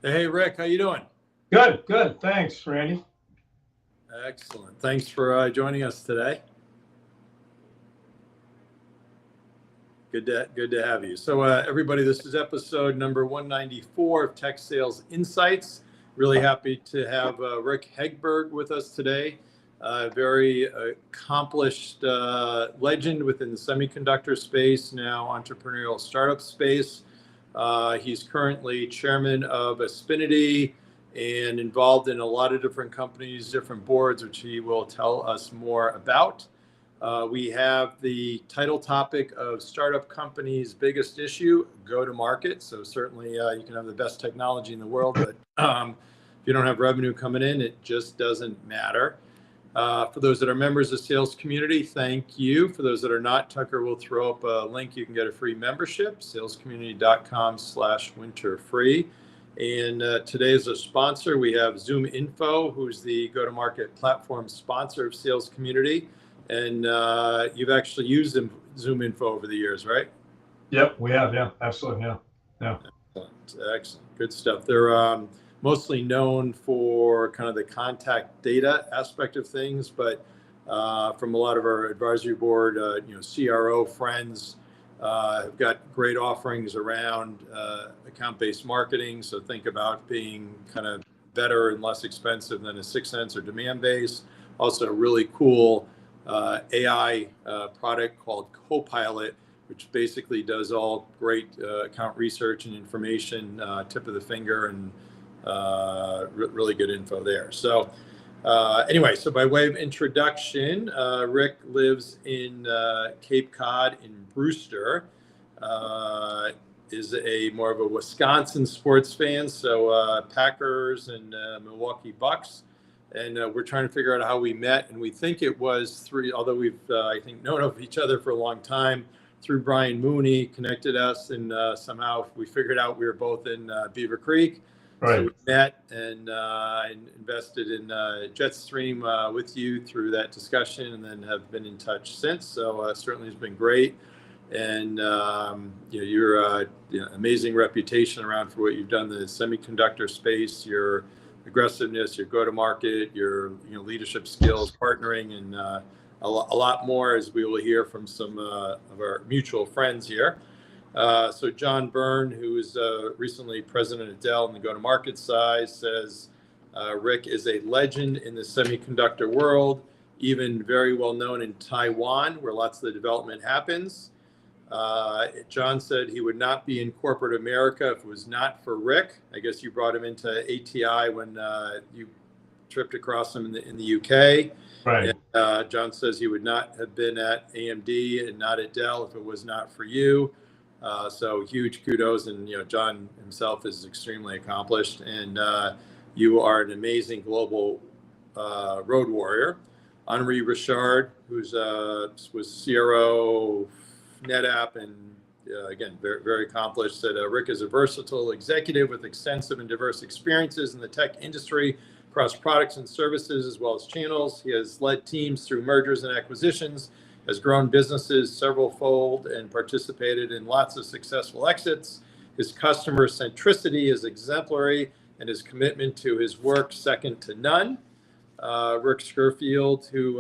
Hey, Rick, how you doing? Good, good. Thanks, Randy. Excellent. Thanks for joining us today. Good to have you. So, everybody, this is episode number 194 of Tech Sales Insights. Really happy to have Rick Hegberg with us today. Very accomplished legend within the semiconductor space, now entrepreneurial startup space. He's currently chairman of Aspinity and involved in a lot of different companies, different boards, which he will tell us more about. We have the title topic of startup companies' biggest issue, go to market. So certainly you can have the best technology in the world, but if you don't have revenue coming in, it just doesn't matter. For those that are members of the sales community, thank you. For those that are not, Tucker will throw up a link. You can get a free membership, salescommunity.com/winterfree. And today as a sponsor, we have Zoom Info, who's the go-to-market platform sponsor of Sales Community. And you've actually used Zoom Info over the years, right? Yep, we have. Yeah, absolutely. Yeah. Excellent. Good stuff. They're mostly known for kind of the contact data aspect of things, but from a lot of our advisory board, CRO friends have got great offerings around account-based marketing. So think about being kind of better and less expensive than a 6 Sense or demand-based. Also, a really cool AI product called Copilot, which basically does all great account research and information, tip of the finger, and really good info there. So anyway, so by way of introduction, Rick lives in Cape Cod in Brewster, is a more of a Wisconsin sports fan, so Packers and Milwaukee Bucks. And we're trying to figure out how we met. And we think it was through, although we've, I think, known of each other for a long time, through Brian Mooney, connected us. And somehow we figured out we were both in Beaver Creek. Right. So we met and invested in Jetstream with you through that discussion, and then have been in touch since. So certainly has been great. And your amazing reputation around for what you've done in the semiconductor space, your aggressiveness, your go-to-market, your leadership skills, partnering, and a lot more, as we will hear from some of our mutual friends here. So John Byrne, who is recently president of Dell on the go-to-market side, says Rick is a legend in the semiconductor world, even very well known in Taiwan, where lots of the development happens. John said he would not be in corporate America if it was not for Rick. I guess you brought him into ATI when you tripped across him in the UK. Right. And, John says he would not have been at AMD and not at Dell if it was not for you. So huge kudos. And John himself is extremely accomplished, and you are an amazing global road warrior. Henri Richard, who's was CRO NetApp, and again, very, very accomplished, said Rick is a versatile executive with extensive and diverse experiences in the tech industry across products and services as well as channels. He has led teams through mergers and acquisitions, has grown businesses several-fold, and participated in lots of successful exits. His customer centricity is exemplary, and his commitment to his work second to none. Rick Scurfield, who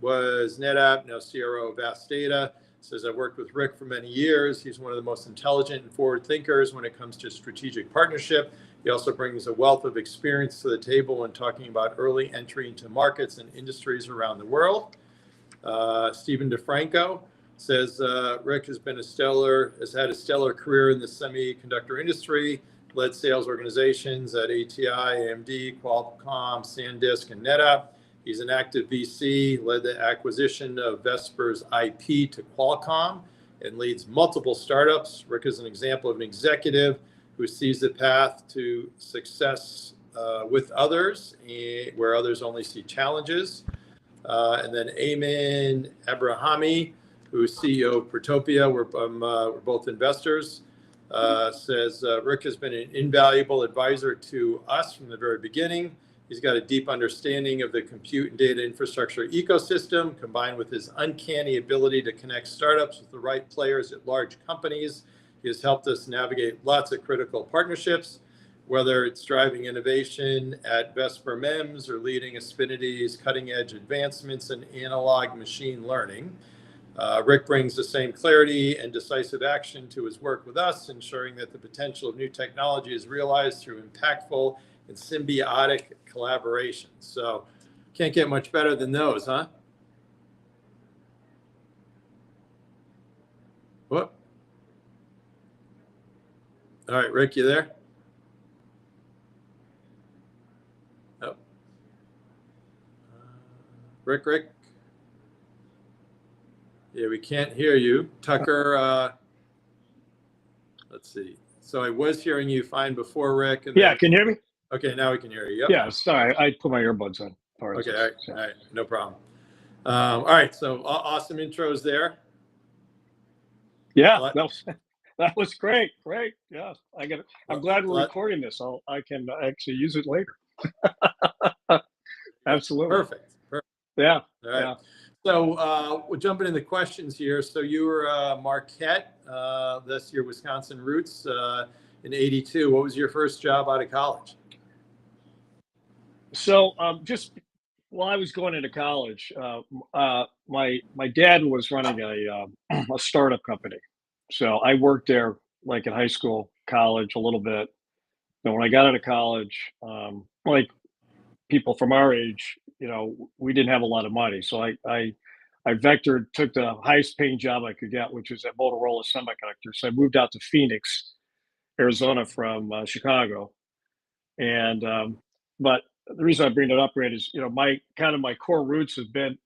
was NetApp, now CRO of Vast Data, says, I've worked with Rick for many years. He's one of the most intelligent and forward thinkers when it comes to strategic partnership. He also brings a wealth of experience to the table when talking about early entry into markets and industries around the world. Stephen DeFranco says Rick has had a stellar career in the semiconductor industry, led sales organizations at ATI, AMD, Qualcomm, SanDisk, and NetApp. He's an active VC, led the acquisition of Vesper's IP to Qualcomm, and leads multiple startups. Rick is an example of an executive who sees the path to success with others, where others only see challenges. And then Ayman Abrahami, who is CEO of Protopia, we're both investors, says Rick has been an invaluable advisor to us from the very beginning. He's got a deep understanding of the compute and data infrastructure ecosystem, combined with his uncanny ability to connect startups with the right players at large companies. He has helped us navigate lots of critical partnerships. whether it's driving innovation at Vesper MEMS or leading Aspinity's cutting-edge advancements in analog machine learning. Rick brings the same clarity and decisive action to his work with us, ensuring that the potential of new technology is realized through impactful and symbiotic collaboration. So can't get much better than those, huh? Whoop. All right, Rick, you there? Oh. Rick? Yeah, we can't hear you. Tucker, let's see. So I was hearing you fine before, Rick. And yeah, can you hear me? Okay, now we can hear you. Yep. Yeah, sorry, I put my earbuds on. Okay, all right, no problem. All right, so awesome intros there. Yeah, that was great. Yeah, I'm glad we're recording this. I can actually use it later. Absolutely. Perfect. Yeah. All right. Yeah. So we're jumping into questions here. So you were Marquette, that's your Wisconsin roots in '82. What was your first job out of college? So just while I was going into college, my dad was running a startup company. So I worked there like in high school, college a little bit. And when I got out of college, like people from our age, we didn't have a lot of money. So I took the highest paying job I could get, which was at Motorola Semiconductor. So I moved out to Phoenix, Arizona from Chicago. And, but the reason I bring it up, Brad, is, my core roots have been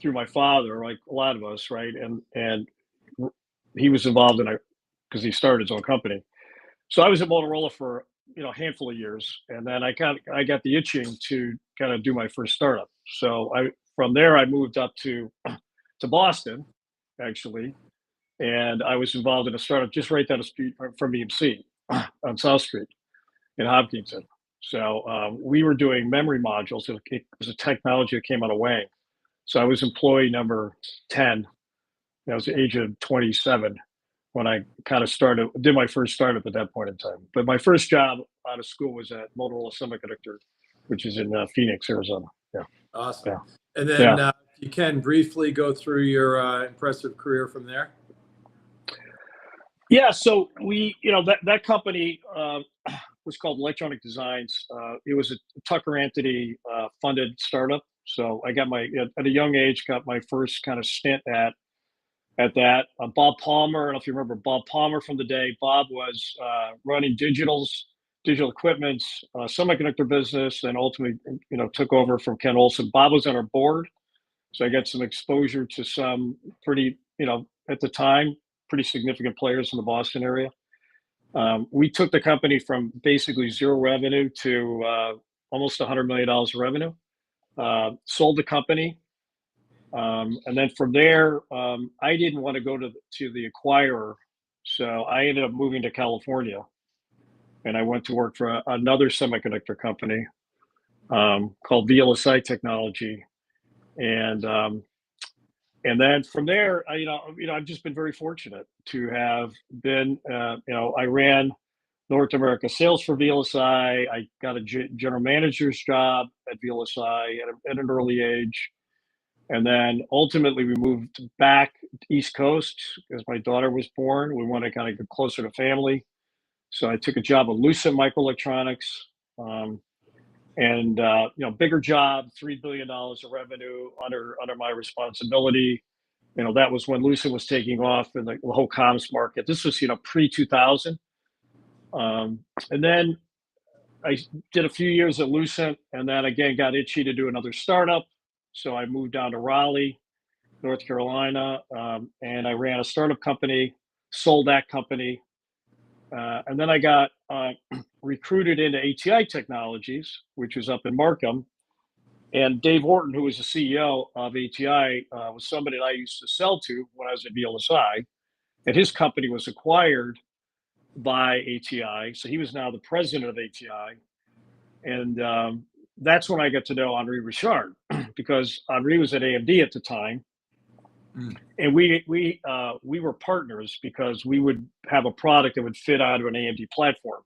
through my father, like a lot of us, right? And he was involved in it because he started his own company. So I was at Motorola for, a handful of years. And then I got the itching to kind of do my first startup. So from there, I moved up to Boston, actually. And I was involved in a startup just right down the street from EMC on South Street in Hopkinton. So we were doing memory modules. It was a technology that came out of Wang. So I was employee number 10. I was the age of 27 when I kind of did my first startup at that point in time. But my first job out of school was at Motorola Semiconductor, which is in Phoenix, Arizona. Yeah. Awesome. Yeah. And then you can briefly go through your impressive career from there. Yeah. So that company was called Electronic Designs. It was a Tucker Anthony funded startup. So I got at a young age, got my first kind of stint at that. Bob Palmer, I don't know if you remember Bob Palmer from the day. Bob was running digital equipment, semiconductor business, and ultimately, took over from Ken Olson. Bob was on our board, so I got some exposure to some pretty, at the time, pretty significant players in the Boston area. We took the company from basically zero revenue to almost $100 million of revenue. Sold the company. And then from there, I didn't want to go to the acquirer. So I ended up moving to California, and I went to work for another semiconductor company called VLSI Technology. And then from there, I've just been very fortunate to have been, I ran North America sales for VLSI. I got a general manager's job at VLSI at an early age. And then ultimately we moved back East Coast because my daughter was born. We wanted to kind of get closer to family. So I took a job at Lucent Microelectronics, and bigger job, $3 billion of revenue under my responsibility. That was when Lucent was taking off in the whole comms market. This was, pre-2000. And then I did a few years at Lucent, and then again got itchy to do another startup. So I moved down to Raleigh, North Carolina, and I ran a startup company, sold that company. And then I got recruited into ATI Technologies, which was up in Markham. And Dave Orton, who was the CEO of ATI, was somebody that I used to sell to when I was at VLSI. And his company was acquired by ATI. So he was now the president of ATI. And that's when I got to know Henri Richard, because Henri was at AMD at the time. And we were partners because we would have a product that would fit onto an AMD platform.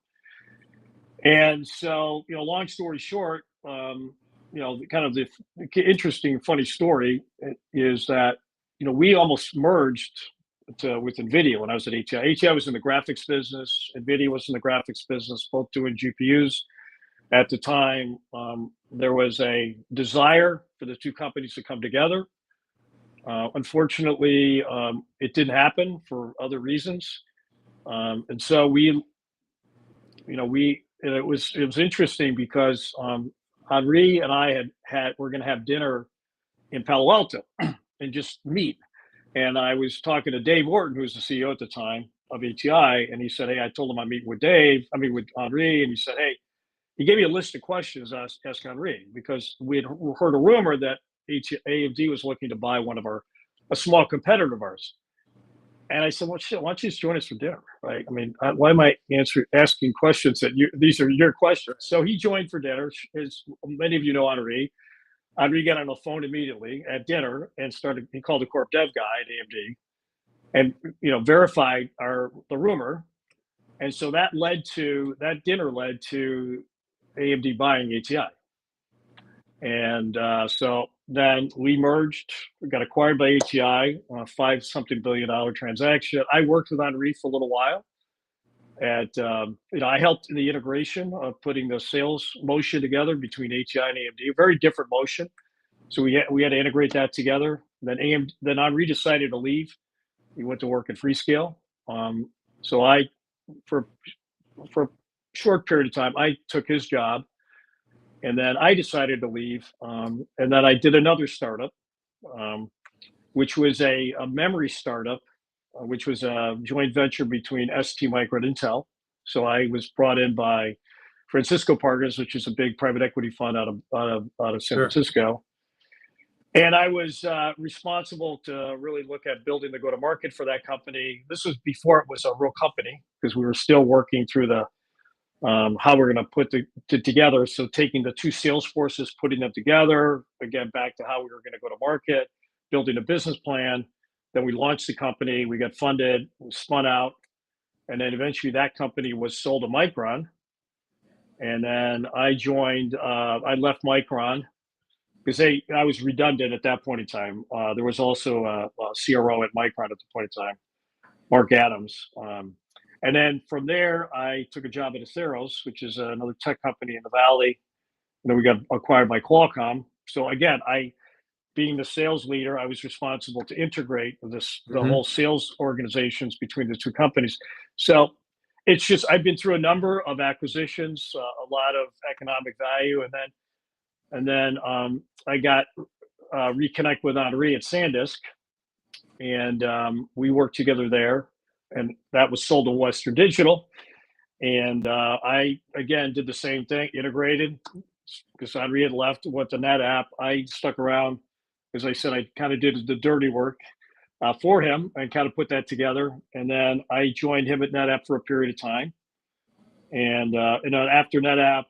And so, long story short, kind of the interesting, funny story is that, we almost merged with NVIDIA when I was at ATI. ATI was in the graphics business. NVIDIA was in the graphics business, both doing GPUs. At the time, there was a desire for the two companies to come together. Unfortunately, it didn't happen for other reasons. And so it was interesting because Henri and I we're going to have dinner in Palo Alto and just meet. And I was talking to Dave Orton, who was the CEO at the time of ATI, and he said, "Hey, I told him I'm meeting with with Henri," and he said, "Hey," he gave me a list of questions to ask Henri because we had heard a rumor that AMD was looking to buy a small competitor of ours. And I said, "Well, shit, why don't you just join us for dinner, right? I mean, why am I asking questions these are your questions?" So he joined for dinner. As many of you know, Henri got on the phone immediately at dinner and he called the corp dev guy at AMD and, verified the rumor. And so that dinner led to AMD buying ATI. And so then we merged, we got acquired by ATI on a $5-something billion transaction. I worked with Henri for a little while. I helped in the integration of putting the sales motion together between ATI and AMD, a very different motion. So we had to integrate that together. Then Henri decided to leave. He went to work at Freescale. So for a short period of time, I took his job. And then I decided to leave. And then I did another startup, which was a memory startup, which was a joint venture between STMicro and Intel. So I was brought in by Francisco Partners, which is a big private equity fund out of San Francisco. And I was responsible to really look at building the go-to-market for that company. This was before it was a real company because we were still working through how we're going to put it together. So taking the two sales forces, putting them together, again, back to how we were going to go to market, building a business plan. Then we launched the company. We got funded, we spun out. And then eventually that company was sold to Micron. And then I left Micron because I was redundant at that point in time. There was also a CRO at Micron at the point in time, Mark Adams. And then from there, I took a job at Atheros, which is another tech company in the Valley. And then we got acquired by Qualcomm. So again, being the sales leader, I was responsible to integrate the whole sales organizations between the two companies. So it's just, I've been through a number of acquisitions, a lot of economic value. And then I got reconnect with Henri at SanDisk, and we worked together there. And that was sold to Western Digital. And I, again, did the same thing, integrated, because Henri had left, went to NetApp. I stuck around. As I said, I kind of did the dirty work for him and kind of put that together. And then I joined him at NetApp for a period of time. And after NetApp,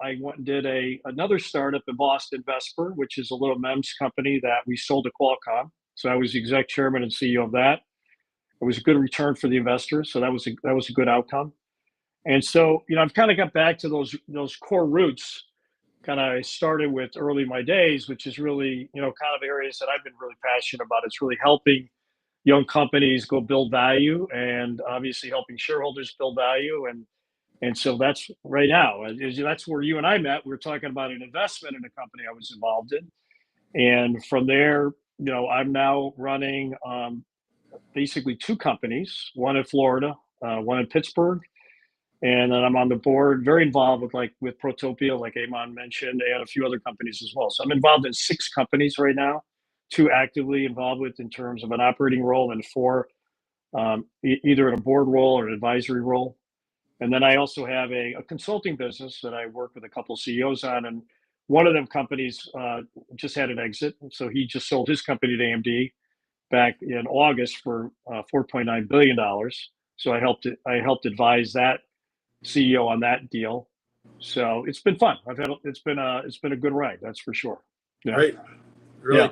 I went and did another startup in Boston, Vesper, which is a little MEMS company that we sold to Qualcomm. So I was the exec chairman and CEO of that. It was a good return for the investors, so that was a good outcome. And so, I've kind of got back to those core roots. Kind of started with early in my days, which is really, kind of areas that I've been really passionate about. It's really helping young companies go build value, and obviously helping shareholders build value. And so that's right now. That's where you and I met. We were talking about an investment in a company I was involved in, and from there, I'm now running basically two companies, one in Florida, one in Pittsburgh. And then I'm on the board, very involved with Protopia, like Amon mentioned, and a few other companies as well. So I'm involved in 6 companies right now, 2 actively involved with in terms of an operating role, and 4 either in a board role or an advisory role. And then I also have a consulting business that I work with a couple of CEOs on. And one of them companies just had an exit. So he just sold his company to AMD back in August for $4.9 billion. So I helped advise that CEO on that deal. So it's been fun. It's been a good ride, that's for sure. Yeah. Great. Really. Yeah.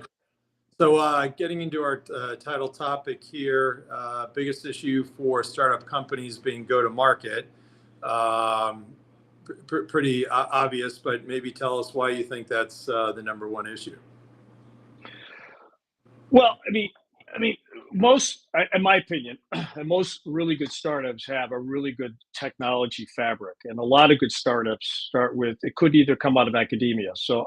So getting into our title topic here, biggest issue for startup companies being go to market. pretty obvious, but maybe tell us why you think that's the number one issue. Well, I mean, in my opinion, most really good startups have a really good technology fabric, and a lot of good startups start with it could either come out of academia. So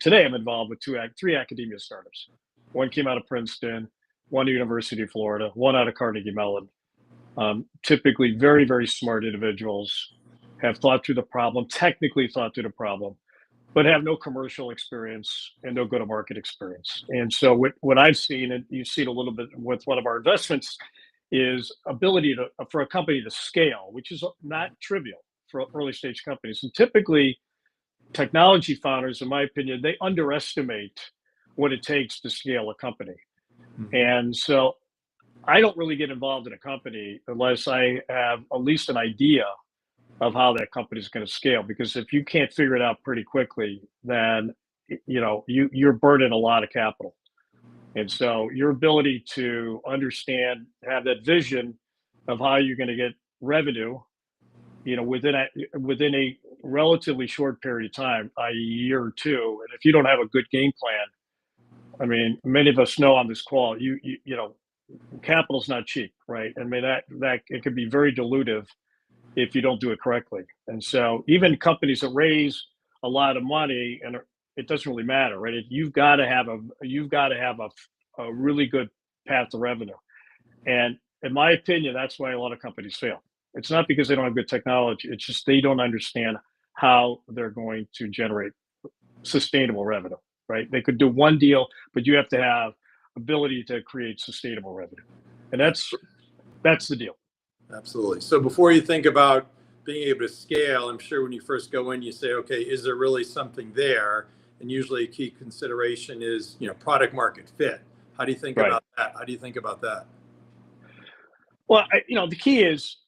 today I'm involved with three academia startups. One came out of Princeton, one University of Florida, one out of Carnegie Mellon. Typically, very very smart individuals have thought through the problem, technically thought through the problem, but have no commercial experience and no go-to-market experience. And so what I've seen, and you've seen a little bit with one of our investments, is ability for a company to scale, which is not trivial for early stage companies. And typically, technology founders, in my opinion, they underestimate what it takes to scale a company. And so I don't really get involved in a company unless I have at least an idea of how that company is going to scale, because if you can't figure it out pretty quickly, then you're burning a lot of capital. And so your ability to understand, have that vision of how you're going to get revenue, within a relatively short period of time, a year or two, and if you don't have a good game plan, I mean, many of us know on this call, capital's not cheap, right? I mean, that it can be very dilutive if you don't do it correctly. And so even companies that raise a lot of money, and it doesn't really matter, right? You've got to have a really good path to revenue. And in my opinion, that's why a lot of companies fail. It's not because they don't have good technology. It's just they don't understand how they're going to generate sustainable revenue, right? They could do one deal, but you have to have ability to create sustainable revenue. And that's the deal. Absolutely. So before you think about being able to scale, I'm sure when you first go in, you say, okay, is there really something there? And usually a key consideration is, product market fit. How do you think about that? How do you think about that? Well, the key is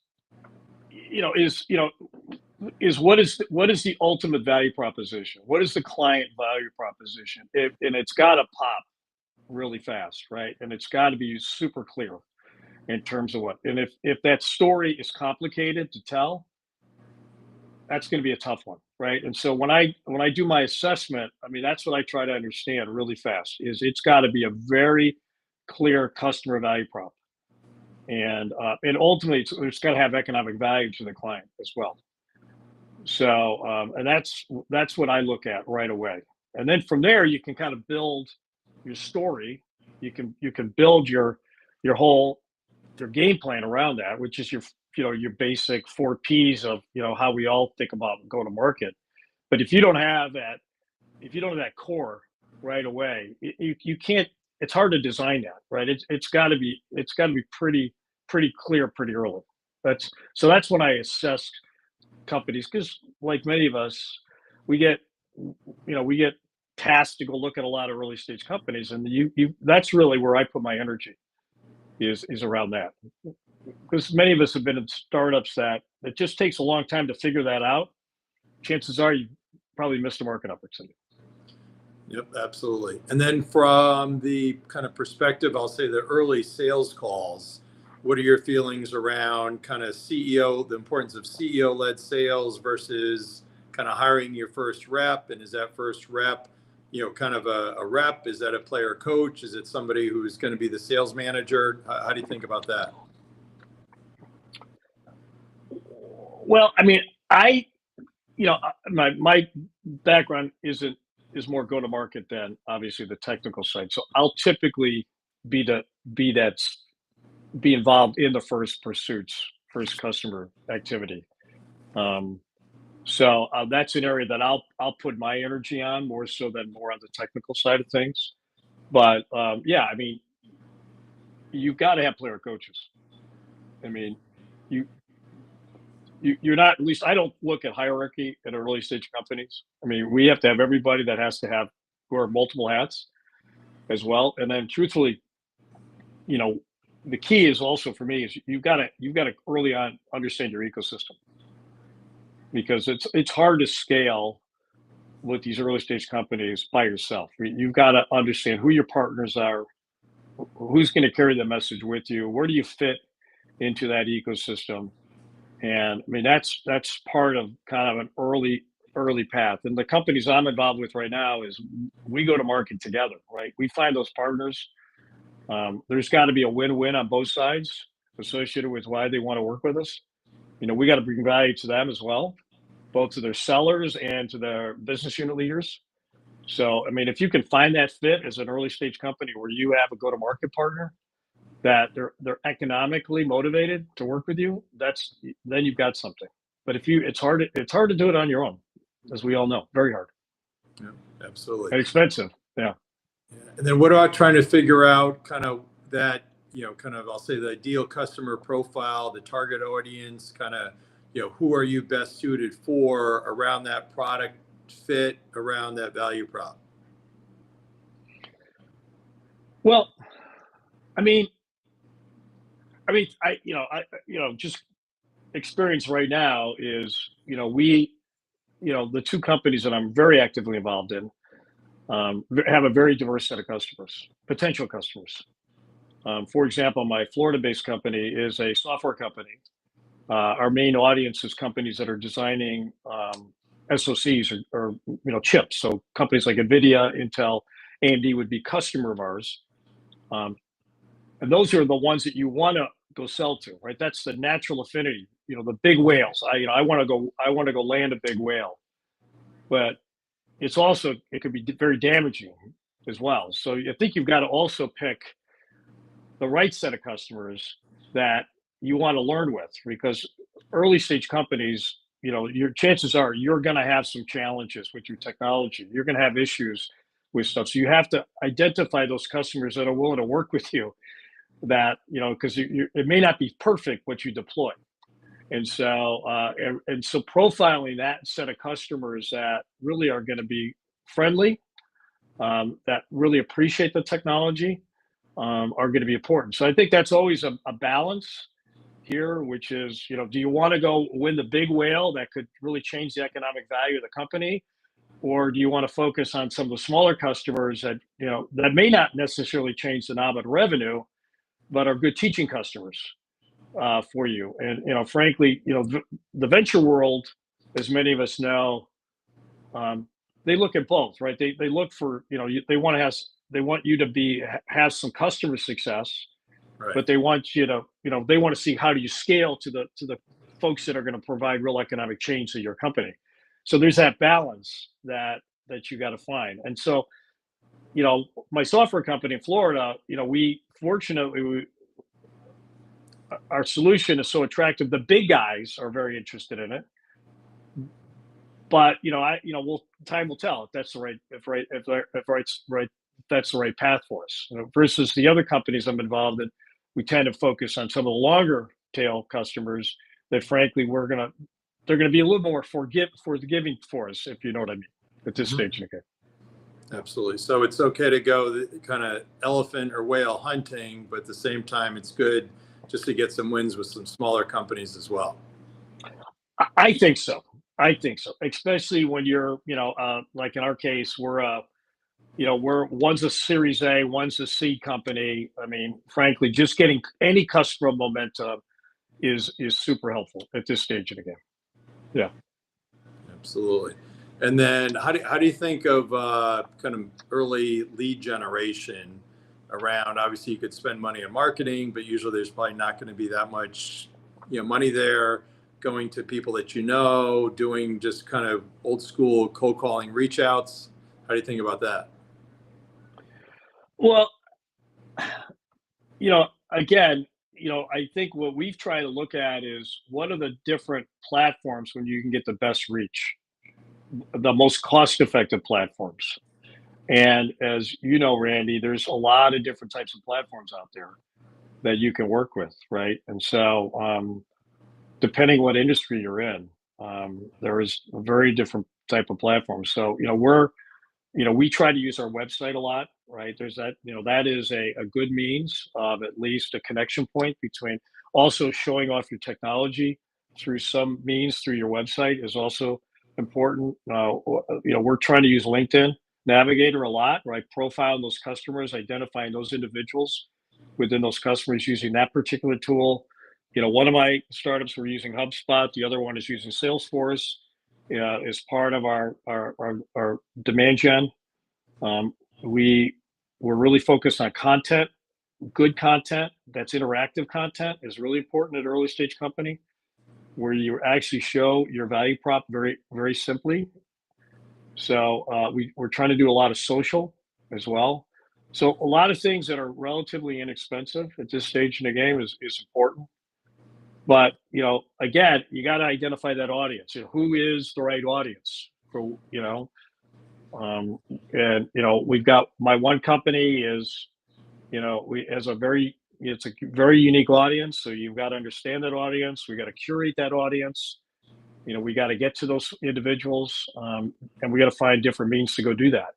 what is the ultimate value proposition? What is the client value proposition? And it's got to pop really fast, right? And it's got to be super clear in terms of what. And if that story is complicated to tell, that's going to be a tough one, right? And so when I do my assessment, I mean, that's what I try to understand really fast. Is it's got to be a very clear customer value prop, and ultimately it's got to have economic value to the client as well. So and that's what I look at right away. And then from there you can kind of build your story. You can build your game plan around that, which is your basic 4 P's of how we all think about go to market. But if you don't have that core right away, you can't. It's hard to design that, right? It's got to be pretty clear pretty early. That's when I assess companies, because like many of us, we get tasked to go look at a lot of early stage companies, and that's really where I put my energy is around that, because many of us have been in startups that it just takes a long time to figure that out. Chances are you probably missed a market opportunity. Yep, absolutely. And then from the kind of perspective, I'll say the early sales calls, what are your feelings around kind of the importance of CEO-led sales versus kind of hiring your first rep? And is that first rep, kind of a rep? Is that a player coach? Is it somebody who's going to be the sales manager? How do you think about that? Well, I mean, my background is more go-to-market than obviously the technical side. So I'll typically be involved in the first pursuits, first customer activity. So that's an area that I'll put my energy on more so than more on the technical side of things. But yeah, I mean, you've got to have player coaches. I mean, you're not, at least I don't look at hierarchy in early stage companies. I mean, we have to have everybody that has to have wear multiple hats as well. And then truthfully, the key is also for me is you've got to early on understand your ecosystem, because it's hard to scale with these early stage companies by yourself. You've got to understand who your partners are, who's going to carry the message with you, where do you fit into that ecosystem, And I mean, that's part of kind of an early path. And the companies I'm involved with right now is we go to market together, right? We find those partners. There's got to be a win-win on both sides associated with why they want to work with us. We got to bring value to them as well, both to their sellers and to their business unit leaders. So, I mean, if you can find that fit as an early stage company where you have a go-to-market partner that they're economically motivated to work with you, then you've got something. But it's hard to do it on your own, as we all know, very hard. Yeah, absolutely. And expensive. Yeah. And then what about trying to figure out kind of that, kind of, I'll say the ideal customer profile, the target audience, kind of, who are you best suited for around that product fit, around that value prop? Well, I mean, just experience right now is, the two companies that I'm very actively involved in have a very diverse set of customers, potential customers. For example, my Florida-based company is a software company. Our main audience is companies that are designing SoCs or chips. So companies like NVIDIA, Intel, AMD would be customer of ours. And those are the ones that you want to go sell to, right? That's the natural affinity. The big whales. I want to go land a big whale, but it could be very damaging as well. So I think you've got to also pick the right set of customers that you want to learn with, because early stage companies, your chances are you're going to have some challenges with your technology. You're going to have issues with stuff. So you have to identify those customers that are willing to work with you, that, because it may not be perfect what you deploy. And so profiling that set of customers that really are going to be friendly, that really appreciate the technology, are going to be important. So I think that's always a balance here, which is, do you want to go win the big whale that could really change the economic value of the company? Or do you want to focus on some of the smaller customers that, that may not necessarily change the knob of revenue, but are good teaching customers for you? And, frankly, the venture world, as many of us know, they look at both, right? They look for, they want you to have some customer success, right, but they want you to, they want to see how do you scale to the folks that are going to provide real economic change to your company. So there's that balance that you got to find. And so, my software company in Florida, our solution is so attractive. The big guys are very interested in it, but time will tell if that's the right, that's the right path for us. Versus the other companies I'm involved in, we tend to focus on some of the longer tail customers that, frankly, they're going to be a little more forgiving for us, if you know what I mean, at this stage in the game. Absolutely. So it's okay to go the kind of elephant or whale hunting, but at the same time, it's good just to get some wins with some smaller companies as well. I think so. Especially when you're, like in our case, we're one's a Series A, one's a seed company. I mean, frankly, just getting any customer momentum is super helpful at this stage of the game. Yeah. Absolutely. And then how do you think of kind of early lead generation around? Obviously, you could spend money on marketing, but usually there's probably not going to be that much money there, going to people that doing just kind of old school cold calling reach outs. How do you think about that? Well, again, I think what we've tried to look at is what are the different platforms when you can get the best reach, the most cost-effective platforms. And as you know, Randy, there's a lot of different types of platforms out there that you can work with, right? And so depending what industry you're in, there is a very different type of platform. So, we try to use our website a lot, right? There's that, that is a good means of at least a connection point between also showing off your technology through some means through your website is also important. We're trying to use LinkedIn Navigator a lot, right? Profiling those customers, identifying those individuals within those customers using that particular tool. one of my startups, we're using HubSpot. The other one is using Salesforce as part of our demand gen. We're really focused on content. Good content that's interactive content is really important at an early stage company, where you actually show your value prop very, very simply. So we're trying to do a lot of social as well. So a lot of things that are relatively inexpensive at this stage in the game is important. But again, you got to identify that audience. Who is the right audience for and we've got my one company is it's a very unique audience. So you've got to understand that audience. We got to curate that audience. We got to get to those individuals, and we got to find different means to go do that.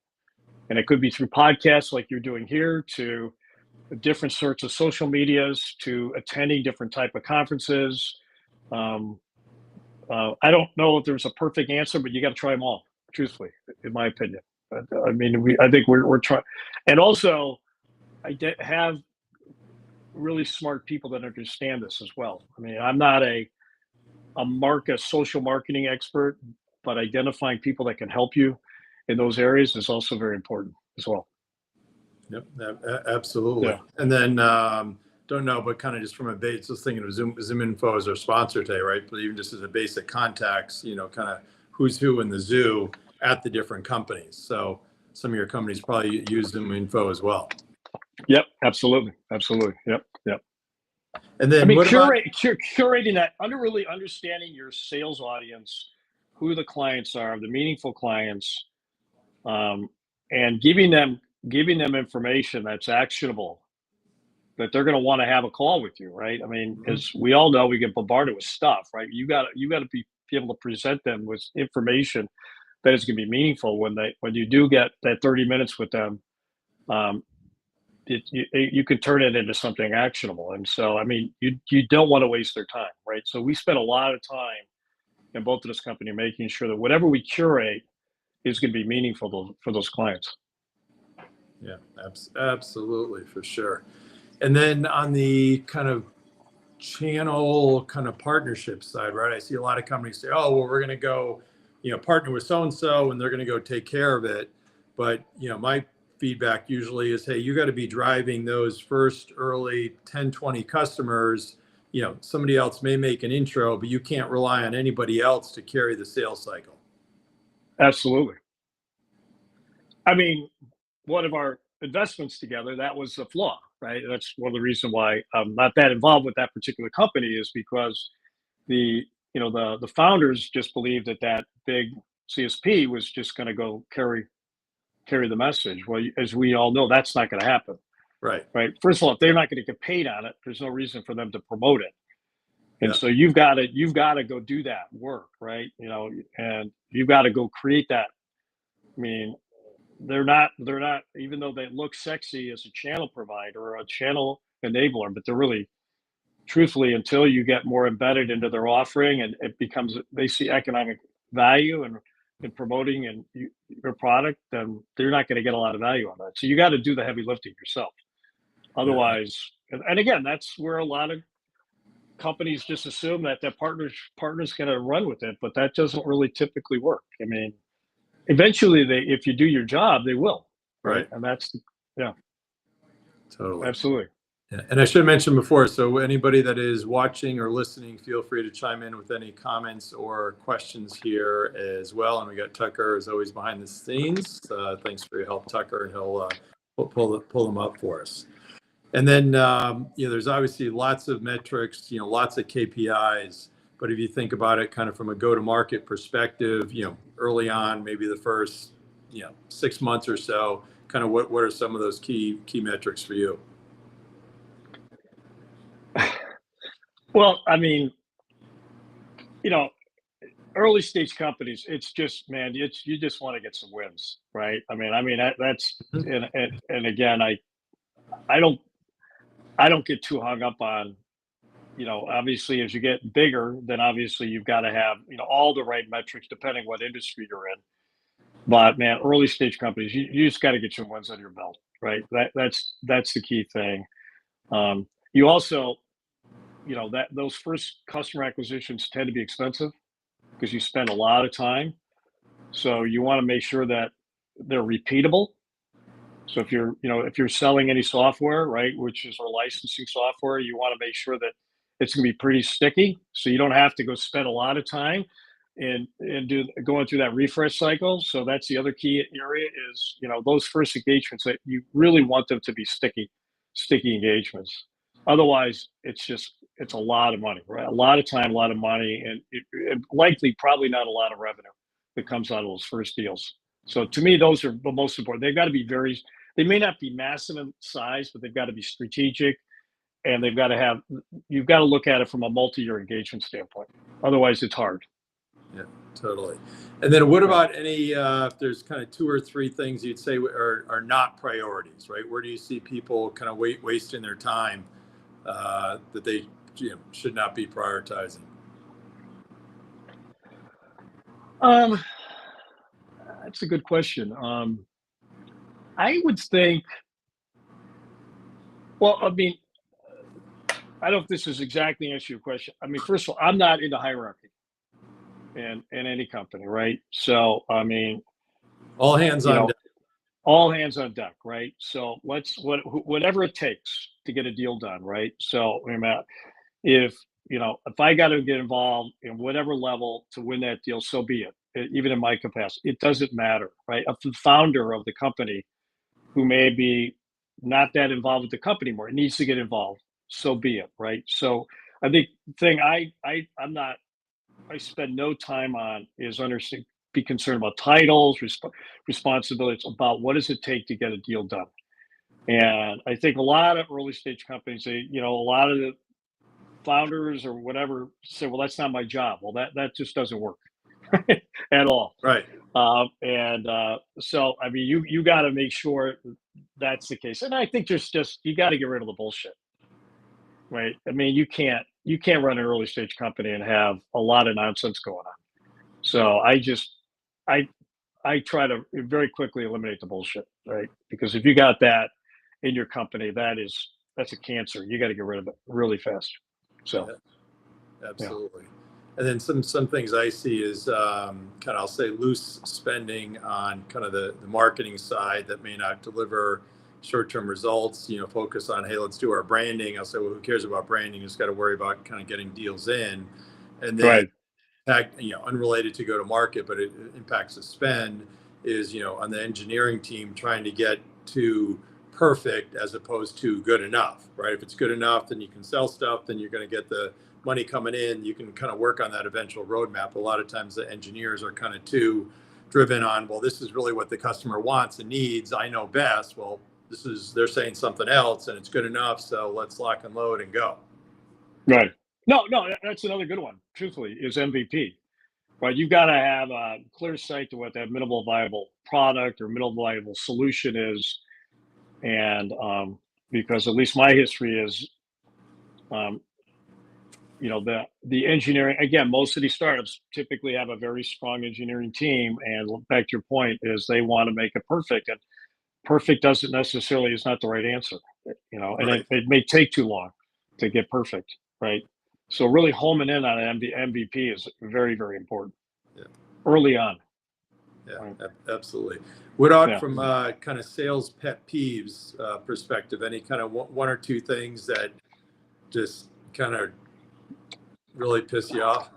And it could be through podcasts like you're doing here, to different sorts of social medias, to attending different type of conferences. I don't know if there's a perfect answer, but you got to try them all, truthfully, in my opinion. I think we're trying. And also, have really smart people that understand this as well. I'm not a social marketing expert, but identifying people that can help you in those areas is also very important as well. Yep, absolutely. Yeah. And then don't know, but kind of just from a base, just thinking of Zoom Info as our sponsor today, right? But even just as a basic contacts, kind of who's who in the zoo at the different companies. So some of your companies probably use Zoom Info as well. Yep, absolutely. Yep. And then curating that, really understanding your sales audience, who the clients are, the meaningful clients, and giving them information that's actionable, that they're going to want to have a call with you, right? As we all know, we get bombarded with stuff, right? You got to be able to present them with information that is going to be meaningful when you do get that 30 minutes with them. You could turn it into something actionable. And so, you don't want to waste their time, right? So we spend a lot of time in both of this company making sure that whatever we curate is going to be meaningful for those clients. Yeah, absolutely, for sure. And then on the kind of channel kind of partnership side, right? I see a lot of companies say, oh, well, we're going to go, partner with so-and-so and they're going to go take care of it. But, my feedback usually is, hey, you got to be driving those first early 10, 20 customers. Somebody else may make an intro, but you can't rely on anybody else to carry the sales cycle. Absolutely. One of our investments together, that was a flaw, right? That's one of the reasons why I'm not that involved with that particular company, is because the founders just believed that big CSP was just going to go carry the message. Well, as we all know, that's not going to happen. Right. First of all, if they're not going to get paid on it, there's no reason for them to promote it. And so you've got to go do that work, right? And you've got to go create that. They're not, even though they look sexy as a channel provider or a channel enabler, but they're really, truthfully, until you get more embedded into their offering and they see economic value in promoting and your product, then they're not going to get a lot of value on that. So you got to do the heavy lifting yourself. Otherwise, and again, that's where a lot of companies just assume that their partner's going to run with it, but that doesn't really typically work. Eventually, if you do your job, they will. Right. And that's, totally. Absolutely. Yeah. And I should have mentioned before, so anybody that is watching or listening, feel free to chime in with any comments or questions here as well. And we got Tucker, as always, behind the scenes. Thanks for your help, Tucker, and he'll pull them up for us. And then, there's obviously lots of metrics, lots of KPIs. But if you think about it kind of from a go-to-market perspective, early on, maybe the first, 6 months or so, kind of what are some of those key metrics for you? Well, early stage companies, it's just, man, you just want to get some wins, right? That's, and again, I don't get too hung up on, obviously as you get bigger, then obviously you've got to have, all the right metrics depending what industry you're in. But man, early stage companies, you just got to get your wins under your belt, right? That's the key thing. You also, that those first customer acquisitions tend to be expensive because you spend a lot of time. So you want to make sure that they're repeatable. So if you're selling any software, right, which is our licensing software, you want to make sure that it's going to be pretty sticky. So you don't have to go spend a lot of time and going through that refresh cycle. So that's the other key area is, those first engagements that you really want them to be sticky engagements. Otherwise, it's a lot of money, right? A lot of time, a lot of money, and likely probably not a lot of revenue that comes out of those first deals. So to me, those are the most important. They've got to be they may not be massive in size, but they've got to be strategic, and you've got to look at it from a multi-year engagement standpoint. Otherwise, it's hard. Yeah, totally. And then what about any, if there's kind of 2 or 3 things you'd say are not priorities, right? Where do you see people kind of wasting their time that they should not be prioritizing? That's a good question. I would think, well, I mean, I don't know if this is exactly answer your question. I mean, first of all, I'm not into hierarchy in any company, right? So, I mean, all hands on deck. All hands on deck, right? So whatever it takes to get a deal done, right? So, if I got to get involved in whatever level to win that deal, so be it. Even in my capacity, it doesn't matter, right? If the founder of the company who may be not that involved with the company anymore, it needs to get involved, so be it, right? So I think the thing I spend no time on is be concerned about titles, responsibilities, about what does it take to get a deal done. And I think a lot of early stage companies, a lot of the founders or whatever say, well, that's not my job. Well, that just doesn't work at all. Right. So, I mean, you got to make sure that's the case. And I think you got to get rid of the bullshit, right? I mean, you can't run an early stage company and have a lot of nonsense going on. So I try to very quickly eliminate the bullshit, right? Because if you got that in your company, that's a cancer. You got to get rid of it really fast. So, yeah, absolutely. Yeah. And then some things I see is kind of, I'll say, loose spending on kind of the marketing side that may not deliver short-term results. Focus on, hey, let's do our branding. I'll say, well, who cares about branding? Just got to worry about kind of getting deals in, and then. Right. Unrelated to go to market, but it impacts the spend is, on the engineering team trying to get to perfect as opposed to good enough, right? If it's good enough, then you can sell stuff, then you're going to get the money coming in. You can kind of work on that eventual roadmap. A lot of times the engineers are kind of too driven on, well, this is really what the customer wants and needs. I know best. Well, they're saying something else and it's good enough. So let's lock and load and go. Right. No, that's another good one, truthfully, is MVP. Right. You've got to have a clear sight to what that minimal viable product or minimal viable solution is. And because at least my history is, the engineering, again, most of these startups typically have a very strong engineering team. And back to your point is they want to make it perfect. And perfect is not the right answer, and right. it may take too long to get perfect. Right. So really homing in on an MVP is very, very important. Yeah. Early on. Yeah, right. Absolutely. What out from kind of sales pet peeves perspective? Any kind of 1 or 2 things that just kind of really piss you off?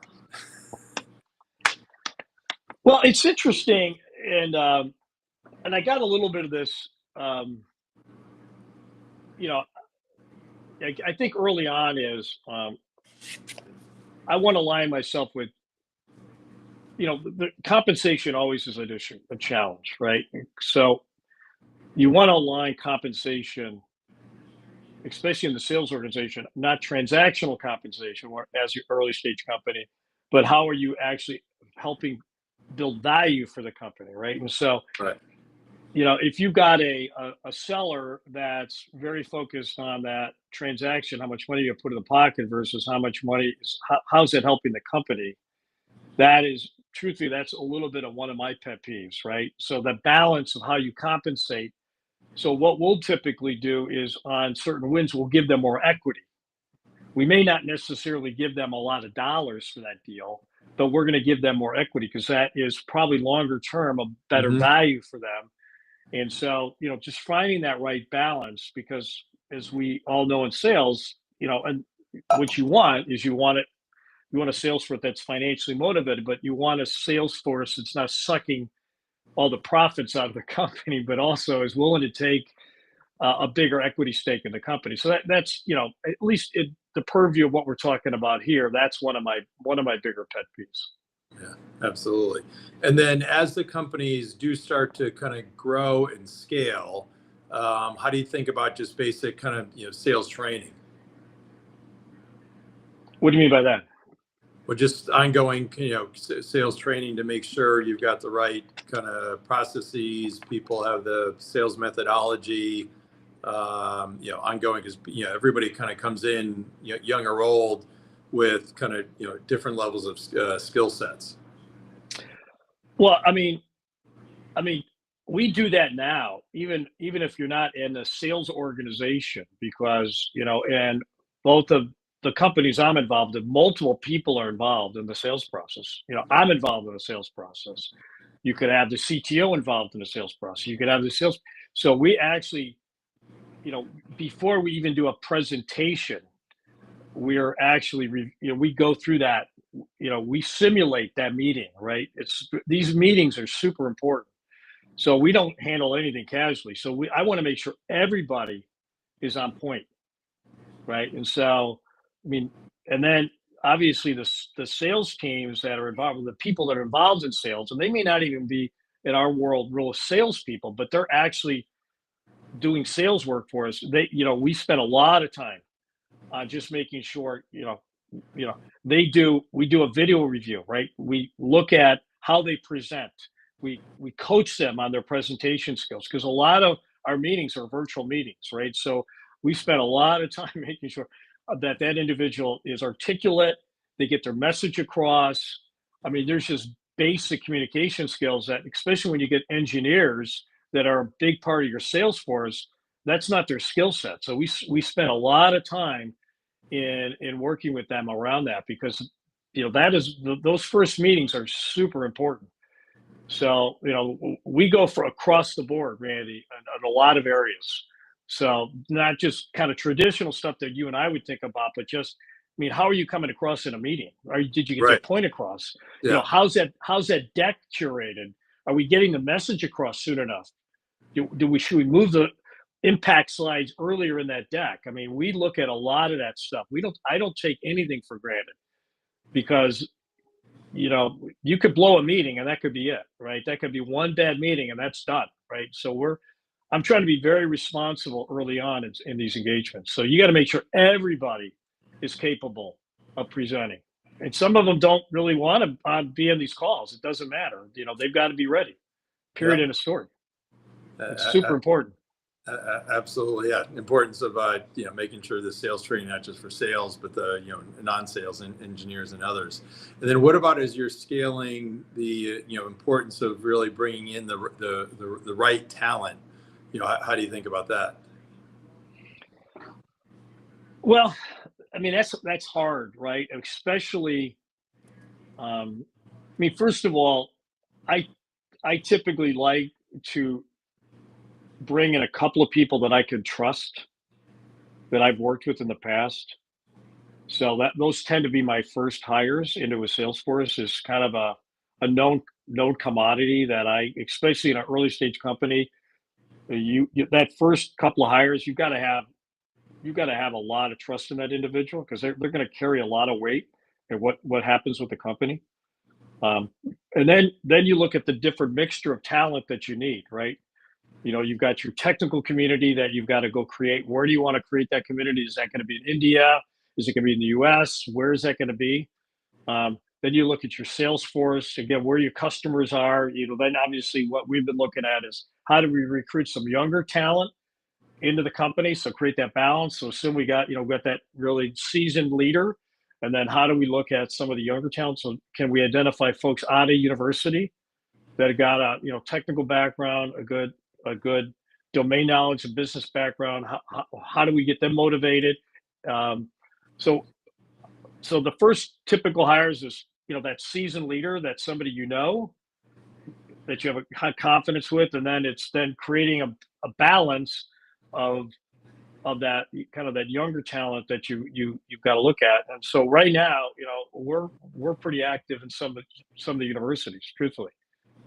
Well, it's interesting, and I got a little bit of this. I think early on is I want to align myself with, the compensation always is an issue, a challenge, right? So you want to align compensation, especially in the sales organization, not transactional compensation or as your early stage company, but how are you actually helping build value for the company, right? And so, right. If you've got a seller that's very focused on that transaction, how much money you put in the pocket versus how much money how's it helping the company? Truthfully, that's a little bit of one of my pet peeves, right? So the balance of how you compensate. So what we'll typically do is on certain wins, we'll give them more equity, We may not necessarily give them a lot of dollars for that deal, but we're going to give them more equity because that is probably longer term a better Mhm. value for them. And so, just finding that right balance, because as we all know in sales, and what you want is you want a sales force that's financially motivated, but you want a sales force that's not sucking all the profits out of the company, but also is willing to take a bigger equity stake in the company. So that's at least in the purview of what we're talking about here. That's one of my bigger pet peeves. Yeah, absolutely. And then as the companies do start to kind of grow and scale, how do you think about just basic kind of sales training? What do you mean by that? Well, just ongoing sales training to make sure you've got the right kind of processes, people have the sales methodology, ongoing, because everybody kind of comes in young or old with kind of different levels of skill sets. Well, I mean, we do that now, even if you're not in a sales organization, because and both of the companies I'm involved in, multiple people are involved in the sales process. I'm involved in the sales process. You could have the CTO involved in the sales process. You could have the sales. So we actually, before we even do a presentation, we're actually, we go through that. We simulate that meeting, right? These meetings are super important. So we don't handle anything casually. So I want to make sure everybody is on point, right? And so, and then obviously the sales teams that are involved, the people that are involved in sales, and they may not even be in our world real salespeople, but they're actually doing sales work for us. We spend a lot of time on just making sure, we do a video review, right? We look at how they present. We coach them on their presentation skills, because a lot of our meetings are virtual meetings, right? So we spend a lot of time making sure that individual is articulate, they get their message across. There's just basic communication skills that, especially when you get engineers that are a big part of your sales force, that's not their skill set. So we spend a lot of time in working with them around that, because those first meetings are super important. So we go for across the board, Randy, in a lot of areas. So not just kind of traditional stuff that you and I would think about, but just, how are you coming across in a meeting? Did you get your Right. point across? Yeah. How's that deck curated? Are we getting the message across soon enough? Should we move the impact slides earlier in that deck? We look at a lot of that stuff. I don't take anything for granted, because you could blow a meeting and that could be it, right? That could be one bad meeting and that's done, right? So I'm trying to be very responsible early on in these engagements. So you got to make sure everybody is capable of presenting. And some of them don't really want to be in these calls. It doesn't matter. They've got to be ready. Period. Yeah. In a story. Uh, It's super uh, important. Absolutely, yeah. Importance of making sure the sales training, not just for sales, but the non-sales and engineers and others. And then what about as you're scaling the importance of really bringing in the right talent? How do you think about that? Well, that's hard, right? Especially, first of all, I typically like to bring in a couple of people that I can trust, that I've worked with in the past. So those tend to be my first hires into a sales force, is kind of a known commodity that especially in an early stage company, you that first couple of hires, you've got to have a lot of trust in that individual, because they're going to carry a lot of weight in what happens with the company. And then you look at the different mixture of talent that you need, right? You've got your technical community that you've got to go create. Where do you want to create that community? Is that going to be in India? Is it going to be in the US? Where is that going to be? Then you look at your sales force, again, where your customers are. Then obviously what we've been looking at is, how do we recruit some younger talent into the company? So create that balance. So assume we got that really seasoned leader. And then how do we look at some of the younger talent? So can we identify folks out of university that have got a technical background, a good domain knowledge and business background? How do we get them motivated? So the first typical hires is, that seasoned leader, that's somebody that you have a high confidence with, and then it's then creating a balance of that kind of that younger talent that you've got to look at. And so right now, we're pretty active in some of the universities, truthfully.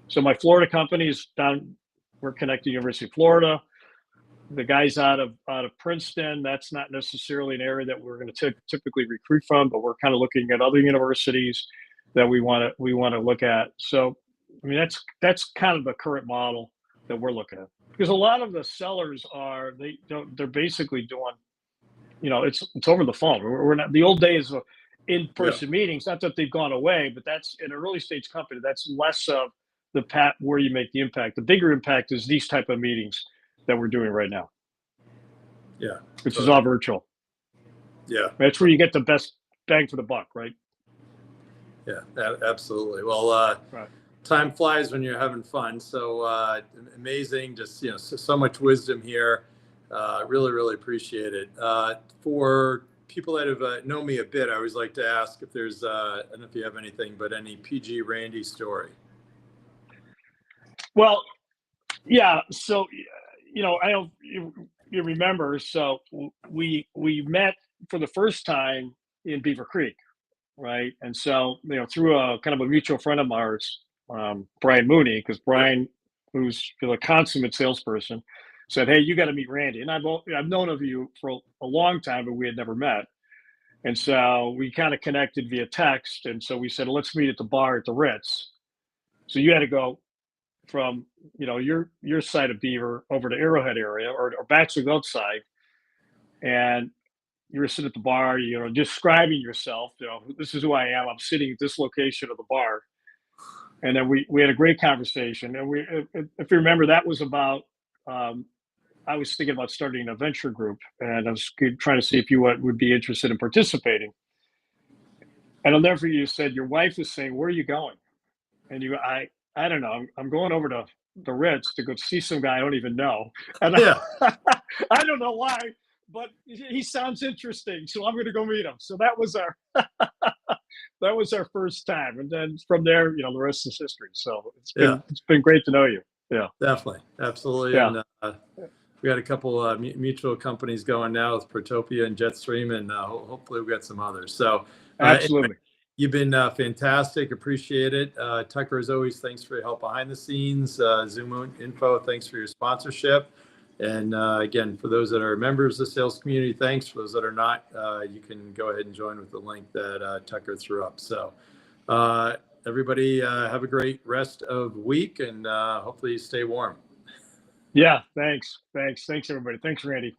So my Florida company is down. We're connecting University of Florida. The guys out of Princeton, that's not necessarily an area that we're going to typically recruit from, but we're kind of looking at other universities that we want to look at. So, I mean, that's kind of the current model that we're looking at, because a lot of the sellers they're basically doing, it's over the phone. We're not, the old days of in-person meetings, not that they've gone away, but that's in an early stage company. That's less of the where you make the impact. The bigger impact is these type of meetings that we're doing right now. Yeah. Which is all virtual. Yeah. That's where you get the best bang for the buck, right? Yeah, absolutely. Well, right. Time flies when you're having fun. So amazing. Just, so much wisdom here. Really, really appreciate it. For people that have known me a bit, I always like to ask if there's, I don't know if you have anything, but any PG Randy story. Well, yeah. So, I don't, you remember, so we met for the first time in Beaver Creek, right? And so, through a kind of a mutual friend of ours, Brian Mooney, because Brian, who's a consummate salesperson, said, "Hey, you got to meet Randy." And I've known of you for a long time, but we had never met. And so we kind of connected via text. And so we said, "Let's meet at the bar at the Ritz." So you had to go from your side of Beaver over to Arrowhead area or Bachelor Gulch side, and you were sitting at the bar, describing yourself. This is who I am. I'm sitting at this location of the bar. And then we had a great conversation. And if you remember, that was about, I was thinking about starting a venture group, and I was trying to see if you would be interested in participating. And I'll never forget, you said your wife was saying, "Where are you going?" And I don't know. I'm going over to the Ritz to go see some guy I don't even know. And I don't know why, but he sounds interesting, so I'm going to go meet him. So that was our first time, and then from there, the rest is history. So it's been great to know you. Yeah, definitely, absolutely. Yeah. And we got a couple mutual companies going now with Protopia and Jetstream, and hopefully we got some others. So absolutely. Anyway, you've been fantastic. Appreciate it. Tucker, as always, thanks for your help behind the scenes. Zoom Info, thanks for your sponsorship. And again, for those that are members of the sales community, thanks. For those that are not, you can go ahead and join with the link that Tucker threw up. So everybody have a great rest of week, and hopefully you stay warm. Yeah, thanks, everybody. Thanks, Randy.